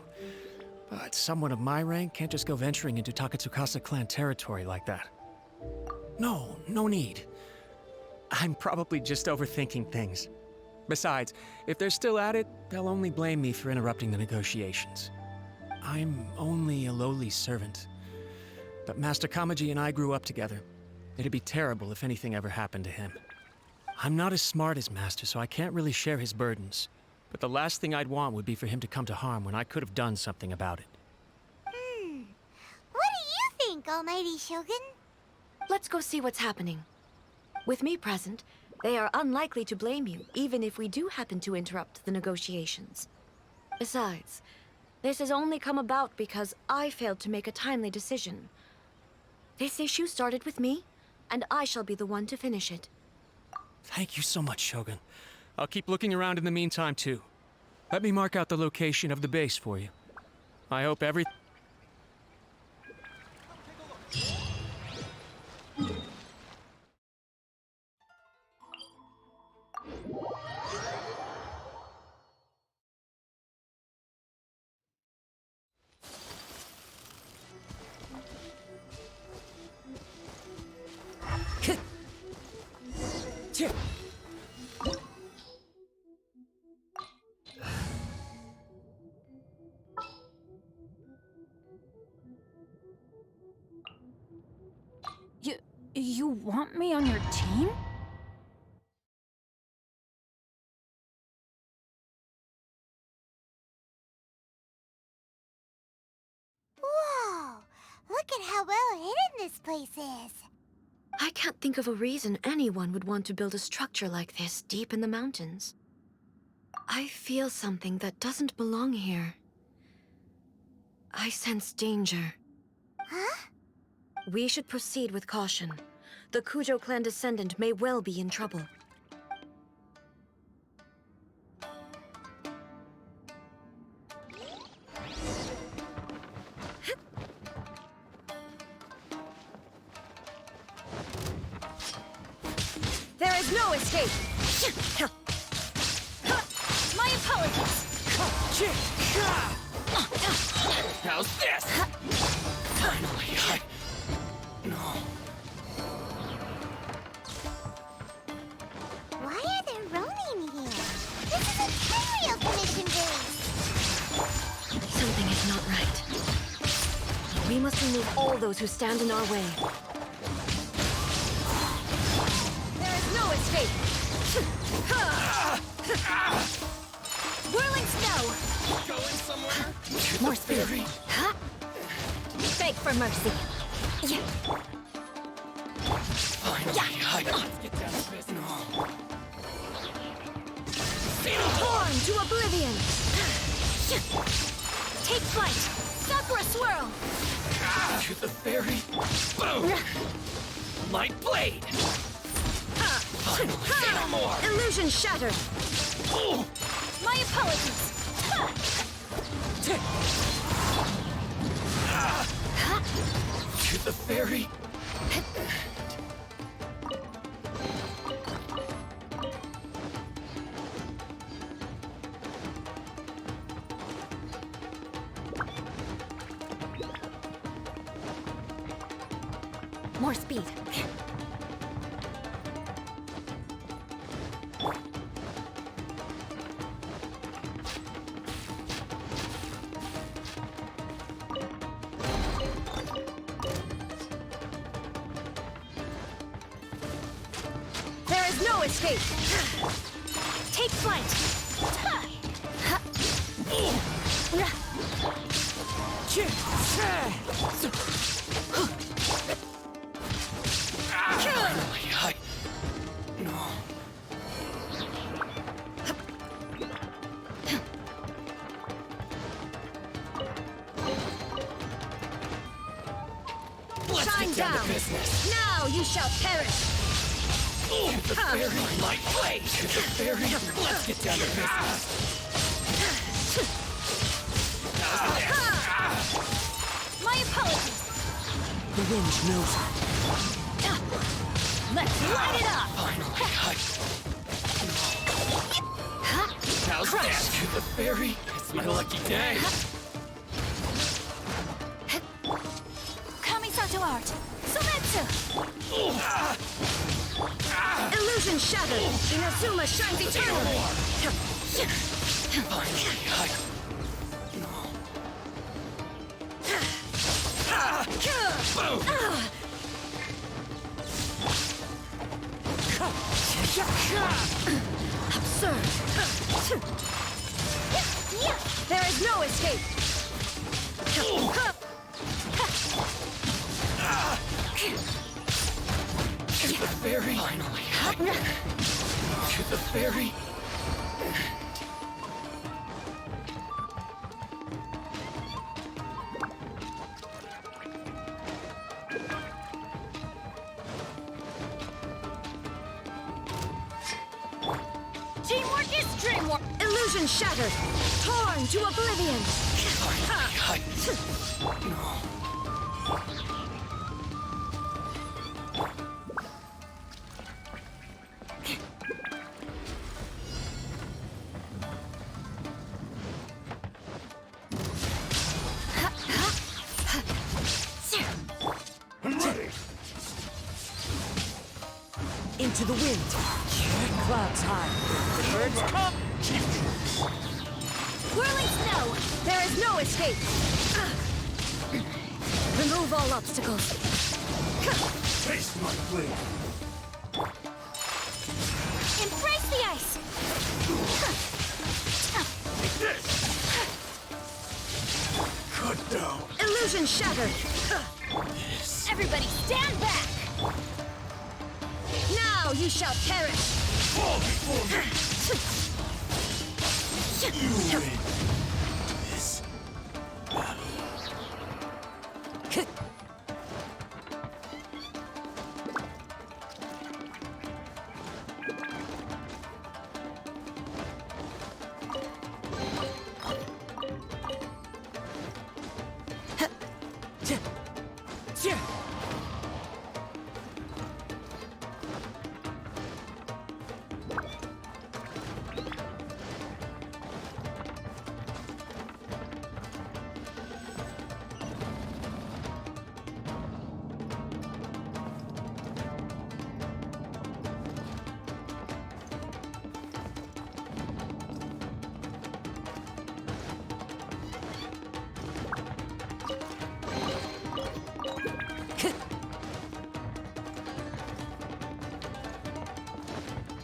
S3: But someone of my rank can't just go venturing into Takatsukasa clan territory like that. No need. I'm probably just overthinking things. Besides, if they're still at it, they'll only blame me for interrupting the negotiations. I'm only a lowly servant. But Master Kamaji and I grew up together. It'd be terrible if anything ever happened to him. I'm not as smart as Master, so I can't really share his burdens. But the last thing I'd want would be for him to come to harm when I could have done something about it.
S4: What do you think, Almighty Shogun?
S8: Let's go see what's happening. With me present, they are unlikely to blame you, even if we do happen to interrupt the negotiations. Besides, this has only come about because I failed to make a timely decision. This issue started with me, and I shall be the one to finish it.
S3: Thank you so much, Shogun. I'll keep looking around in the meantime, too. Let me mark out the location of the base for you. I hope every...
S13: You want me on your team?
S4: Whoa! Look at how well hidden this place is.
S8: I can't think of a reason anyone would want to build a structure like this deep in the mountains. I feel something that doesn't belong here. I sense danger.
S4: Huh?
S8: We should proceed with caution. the Kujo clan descendant may well be in trouble. There is no escape!
S5: My apologies!
S7: How's this? Finally, No.
S4: Why are there Ronin here? This is a Tenryou commission base!
S8: Something is not right. We must remove all those who stand in our way. There is no escape!
S5: Whirling snow!
S7: Going somewhere?
S5: More speed! Huh? Beg for mercy! Yeah.
S7: Finally, let's get down to business. No.
S8: Torn to oblivion!
S5: Take flight! Sakura swirl!
S7: To the fairy. Boom! Light blade! Finally, say no more!
S8: Illusion shattered!
S7: Ooh.
S5: My apologies!
S7: To the fairy.
S8: More speed. There is no escape! Take flight!
S7: Finally, No. Let's
S8: Shine
S7: get down
S8: down.
S7: to business.
S8: Now you shall perish!
S7: To the fairy, light blade. To the fairy. Let's get down to business.
S5: My apologies!
S3: The wind knows it.
S5: Let's light it up!
S7: Finally, How's this? To the fairy. It's my lucky day.
S5: Kamisato art! Sumetsu!
S8: Illusion shattered! Inazuma shines eternally!
S7: Finally, Boom!
S8: Absurd! There is no escape!
S7: To the fairy. Finally, To the fairy.
S5: Teamwork is dreamwork!
S8: Illusion shattered! Torn to oblivion!
S3: Into the wind. Clouds high. The birds come.
S5: Whirling snow!
S8: There is no escape! Remove all obstacles.
S9: Taste my blade.
S5: Embrace the ice!
S9: Take this. Cut down.
S8: Illusion shattered!
S5: Everybody stand back!
S8: Now you shall perish!
S9: Fall before me. You win this battle.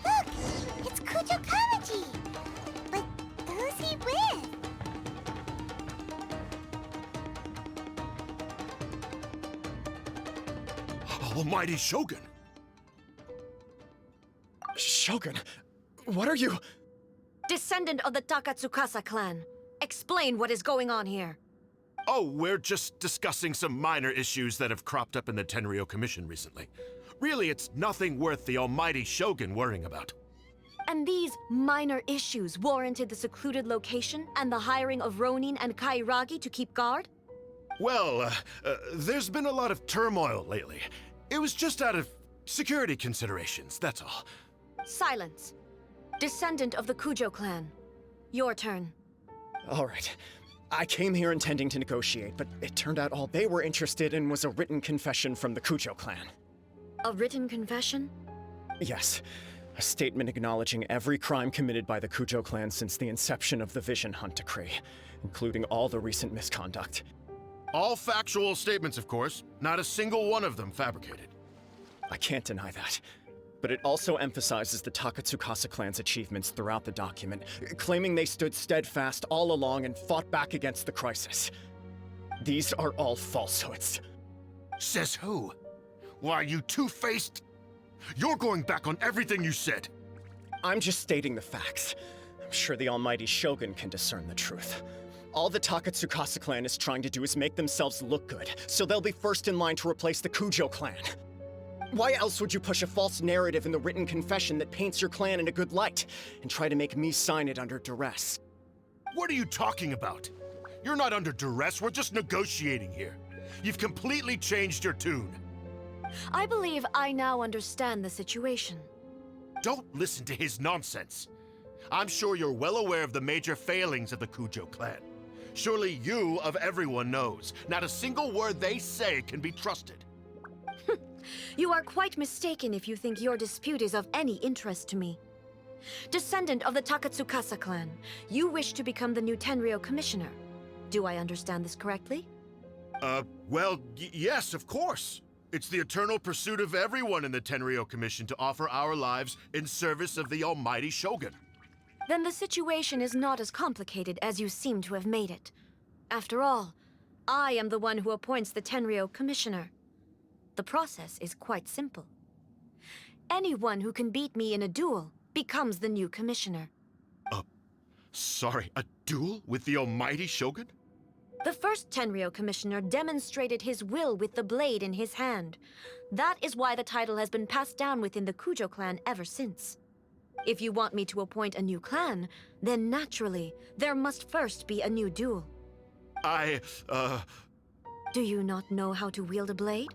S4: Look! It's Kujo Kamaji! But who's he with?
S9: Almighty Shogun!
S2: Shogun, what are you?
S8: Descendant of the Takatsukasa clan. Explain what is going on here.
S9: Oh, we're just discussing some minor issues that have cropped up in the Tenryo Commission recently. Really, it's nothing worth the almighty Shogun worrying about.
S8: And these minor issues warranted the secluded location and the hiring of Ronin and Kairagi to keep guard?
S9: Well, there's been a lot of turmoil lately. It was just out of security considerations, that's all.
S8: Silence. Descendant of the Kujo clan. Your turn.
S2: All right. I came here intending to negotiate, but it turned out all they were interested in was a written confession from the Kujo clan.
S8: A written confession?
S2: Yes. A statement acknowledging every crime committed by the Kujo clan since the inception of the Vision Hunt Decree, including all the recent misconduct.
S9: All factual statements, of course. Not a single one of them fabricated.
S2: I can't deny that. But it also emphasizes the Takatsukasa clan's achievements throughout the document, claiming they stood steadfast all along and fought back against the crisis. These are all falsehoods.
S9: Says who? Why, you two-faced... You're going back on everything you said.
S2: I'm just stating the facts. I'm sure the almighty Shogun can discern the truth. All the Takatsukasa clan is trying to do is make themselves look good, so they'll be first in line to replace the Kujo clan. Why else would you push a false narrative in the written confession that paints your clan in a good light, and try to make me sign it under duress?
S9: What are you talking about? You're not under duress, we're just negotiating here. You've completely changed your tune.
S8: I believe I now understand the situation.
S9: Don't listen to his nonsense. I'm sure you're well aware of the major failings of the Kujo clan. Surely you, of everyone, knows. Not a single word they say can be trusted.
S8: You are quite mistaken if you think your dispute is of any interest to me. Descendant of the Takatsukasa clan, you wish to become the new Tenryo commissioner. Do I understand this correctly?
S9: Well, yes, of course. It's the eternal pursuit of everyone in the Tenryo Commission to offer our lives in service of the almighty Shogun.
S8: Then the situation is not as complicated as you seem to have made it. After all, I am the one who appoints the Tenryo commissioner. The process is quite simple. Anyone who can beat me in a duel becomes the new commissioner.
S9: Sorry, a duel with the almighty Shogun?
S8: The first Tenryo commissioner demonstrated his will with the blade in his hand. That is why the title has been passed down within the Kujo clan ever since. If you want me to appoint a new clan, then naturally, there must first be a new duel. Do you not know how to wield a blade?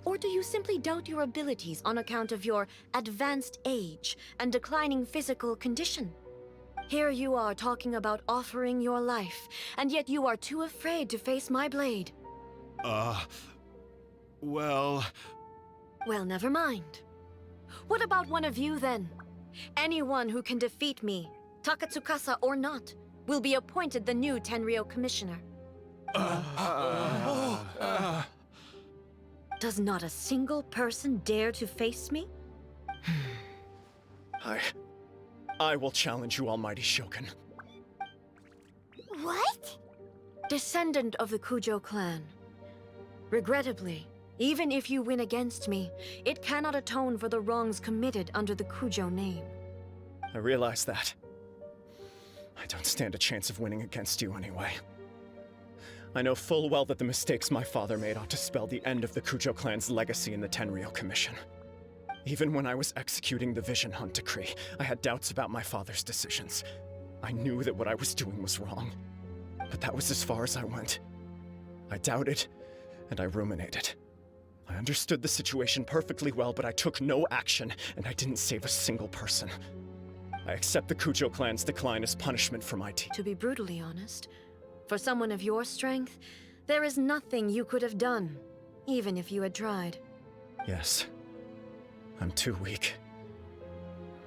S8: Or do you simply doubt your abilities on account of your advanced age and declining physical condition? Here you are talking about offering your life, and yet you are too afraid to face my blade.
S9: Well,
S8: never mind. What about one of you, then? Anyone who can defeat me, Takatsukasa or not, will be appointed the new Tenryo commissioner. Does not a single person dare to face me?
S2: I will challenge you, almighty Shogun.
S4: What?
S8: Descendant of the Kujo clan. Regrettably, even if you win against me, it cannot atone for the wrongs committed under the Kujo name.
S2: I realize that. I don't stand a chance of winning against you anyway. I know full well that the mistakes my father made ought to spell the end of the Kujo clan's legacy in the Tenryo Commission. Even when I was executing the Vision Hunt Decree, I had doubts about my father's decisions. I knew that what I was doing was wrong. But that was as far as I went. I doubted, and I ruminated. I understood the situation perfectly well, but I took no action, and I didn't save a single person. I accept the Kujo clan's decline as punishment for my team.
S8: To be brutally honest, for someone of your strength, there is nothing you could have done, even if you had tried.
S2: Yes. I'm too weak.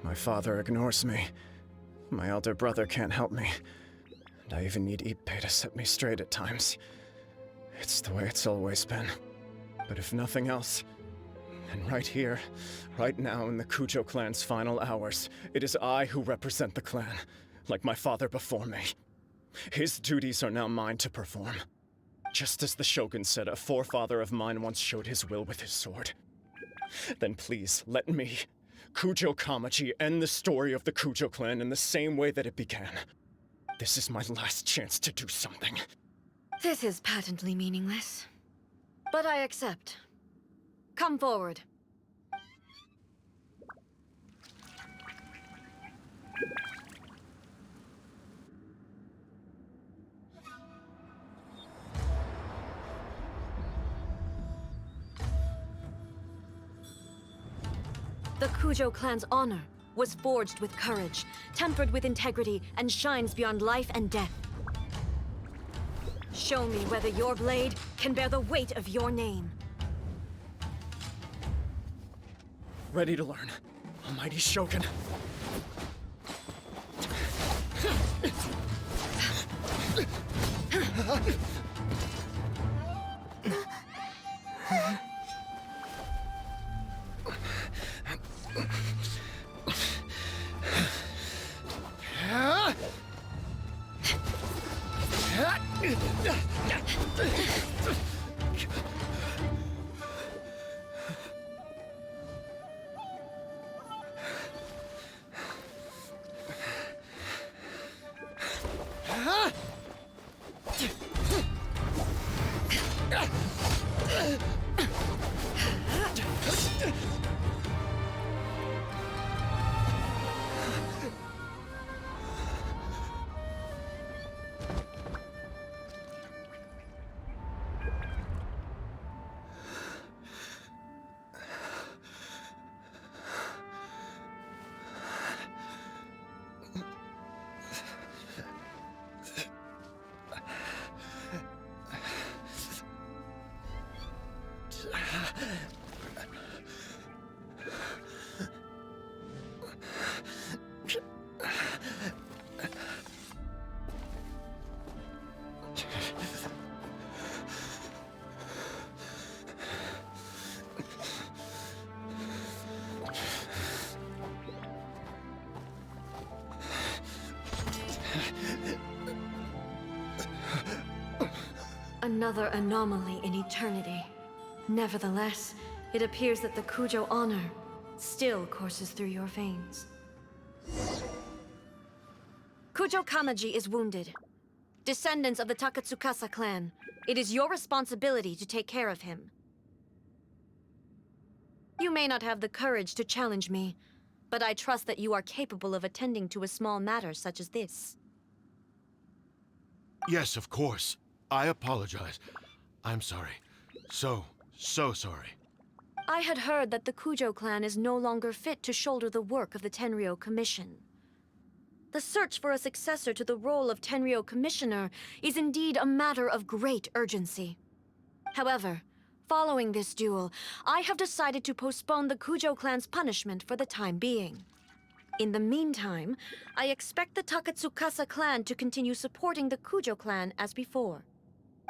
S2: My father ignores me. My elder brother can't help me. And I even need Ippei to set me straight at times. It's the way it's always been. But if nothing else, then right here, right now in the Kujo clan's final hours, it is I who represent the clan, like my father before me. His duties are now mine to perform. Just as the Shogun said, a forefather of mine once showed his will with his sword. Then please, let me, Kujo Kamaji, end the story of the Kujo clan in the same way that it began. This is my last chance to do something.
S8: This is patently meaningless. But I accept. Come forward. The Kujo clan's honor was forged with courage, tempered with integrity, and shines beyond life and death. Show me whether your blade can bear the weight of your name.
S2: Ready to learn. Almighty Shogun.
S8: Another anomaly in eternity. Nevertheless, it appears that the Kujo honor still courses through your veins. Kujo Kamaji is wounded. Descendants of the Takatsukasa clan, it is your responsibility to take care of him. You may not have the courage to challenge me, but I trust that you are capable of attending to a small matter such as this.
S9: Yes, of course. I apologize. I'm sorry. So sorry.
S8: I had heard that the Kujo clan is no longer fit to shoulder the work of the Tenryou Commission. The search for a successor to the role of Tenryou Commissioner is indeed a matter of great urgency. However, following this duel, I have decided to postpone the Kujo clan's punishment for the time being. In the meantime, I expect the Takatsukasa clan to continue supporting the Kujo clan as before.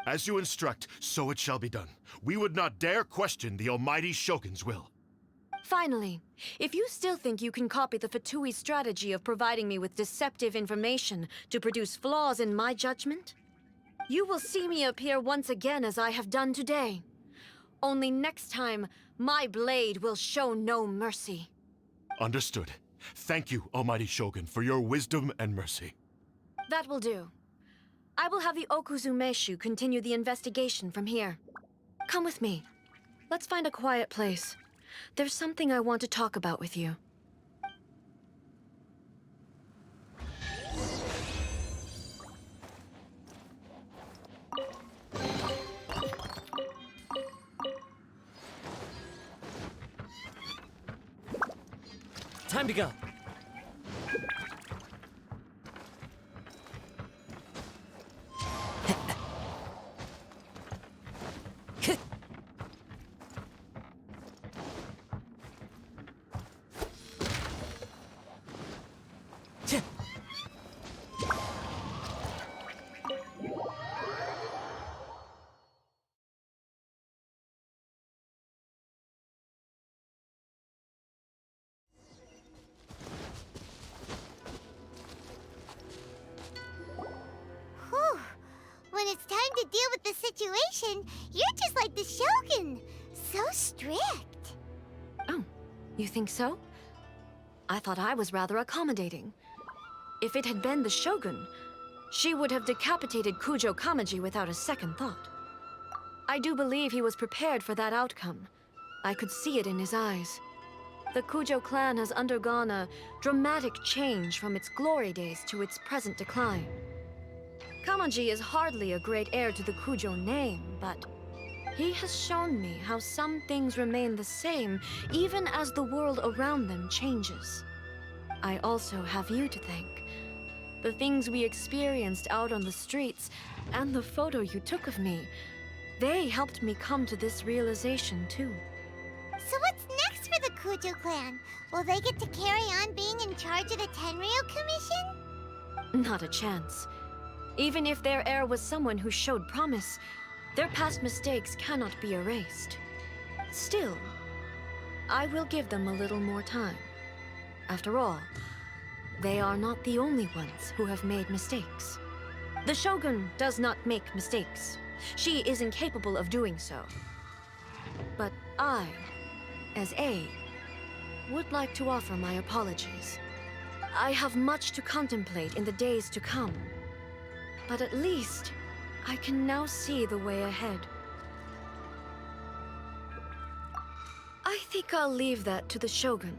S9: As you instruct, so it shall be done. We would not dare question the Almighty Shogun's will.
S8: Finally, if you still think you can copy the Fatui strategy of providing me with deceptive information to produce flaws in my judgment, you will see me appear once again as I have done today. Only next time, my blade will show no mercy.
S9: Understood. Thank you, Almighty Shogun, for your wisdom and mercy.
S8: That will do. I will have the Okuzumeshu continue the investigation from here. Come with me. Let's find a quiet place. There's something I want to talk about with you.
S1: Time to go.
S4: Whew. When it's time to deal with the situation, you're just like the Shogun. So strict.
S8: Oh, you think so? I thought I was rather accommodating. If it had been the Shogun, she would have decapitated Kujo Kamaji without a second thought. I do believe he was prepared for that outcome. I could see it in his eyes. The Kujo clan has undergone a dramatic change from its glory days to its present decline. Kamaji is hardly a great heir to the Kujo name, but he has shown me how some things remain the same even as the world around them changes. I also have you to thank. The things we experienced out on the streets and the photo you took of me, they helped me come to this realization too.
S4: So what's next for the Kujo clan? Will they get to carry on being in charge of the Tenryo Commission?
S8: Not a chance. Even if their heir was someone who showed promise, their past mistakes cannot be erased. Still, I will give them a little more time. After all, they are not the only ones who have made mistakes. The Shogun does not make mistakes. She is incapable of doing so. But I, as A, would like to offer my apologies. I have much to contemplate in the days to come. But at least, I can now see the way ahead. I think I'll leave that to the Shogun.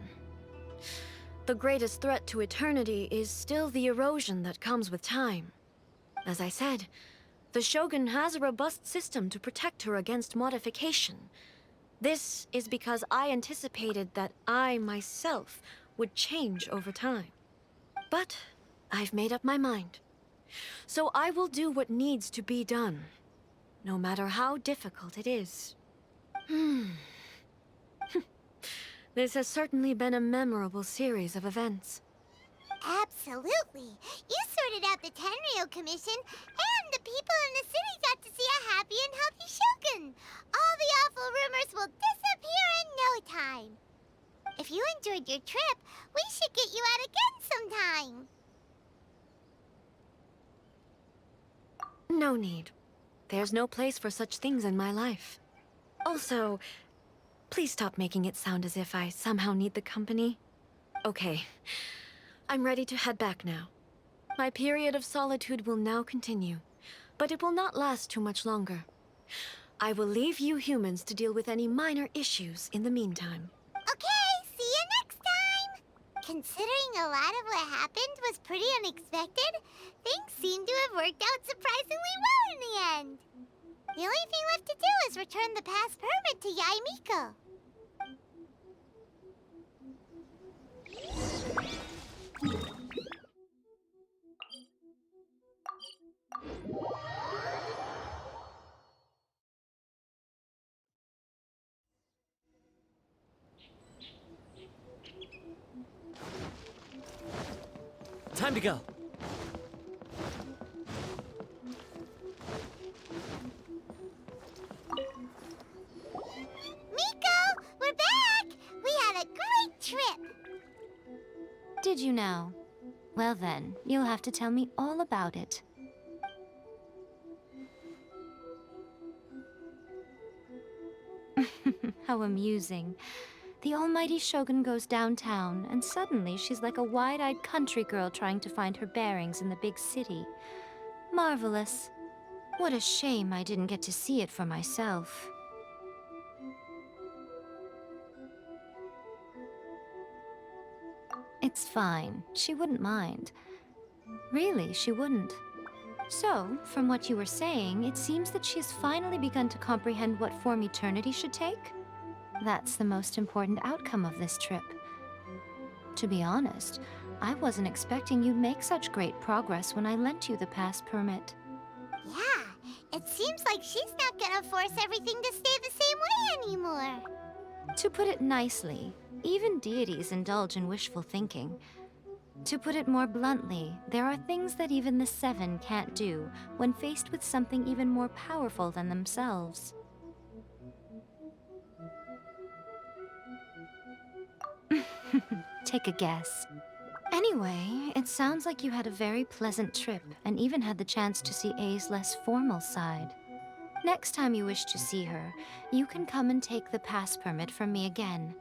S8: The greatest threat to eternity is still the erosion that comes with time. As I said, the Shogun has a robust system to protect her against modification. This is because I anticipated that I myself would change over time. But I've made up my mind. So I will do what needs to be done, no matter how difficult it is. This has certainly been a memorable series of events.
S4: Absolutely. You sorted out the Tenryo Commission, and the people in the city got to see a happy and healthy Shogun. All the awful rumors will disappear in no time. If you enjoyed your trip, we should get you out again sometime.
S8: No need. There's no place for such things in my life. Also, please stop making it sound as if I somehow need the company. Okay. I'm ready to head back now. My period of solitude will now continue, but it will not last too much longer. I will leave you humans to deal with any minor issues in the meantime.
S4: Okay, see you next time! Considering a lot of what happened was pretty unexpected, things seem to have worked out surprisingly well in the end. The only thing left to do is return the pass permit to Yae Miko.
S1: Time to go.
S4: Miko, we're back! We had a great trip!
S6: Did you now? Well then, you'll have to tell me all about it. How amusing. The almighty Shogun goes downtown, and suddenly she's like a wide-eyed country girl trying to find her bearings in the big city. Marvelous. What a shame I didn't get to see it for myself. It's fine. She wouldn't mind. Really, she wouldn't. So, from what you were saying, it seems that she's finally begun to comprehend what form eternity should take? That's the most important outcome of this trip. To be honest, I wasn't expecting you'd make such great progress when I lent you the pass permit.
S4: Yeah, it seems like she's not gonna force everything to stay the same way anymore.
S6: To put it nicely, even deities indulge in wishful thinking. To put it more bluntly, there are things that even the Seven can't do when faced with something even more powerful than themselves. Take a guess. Anyway, it sounds like you had a very pleasant trip and even had the chance to see A's less formal side. Next time you wish to see her, you can come and take the pass permit from me again.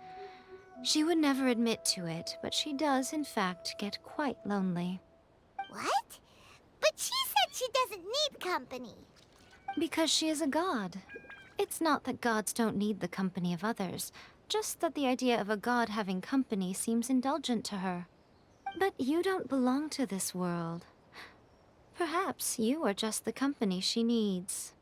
S6: She would never admit to it, but she does, in fact, get quite lonely.
S4: What? But she said she doesn't need company.
S6: Because she is a god. It's not that gods don't need the company of others, just that the idea of a god having company seems indulgent to her. But you don't belong to this world. Perhaps you are just the company she needs.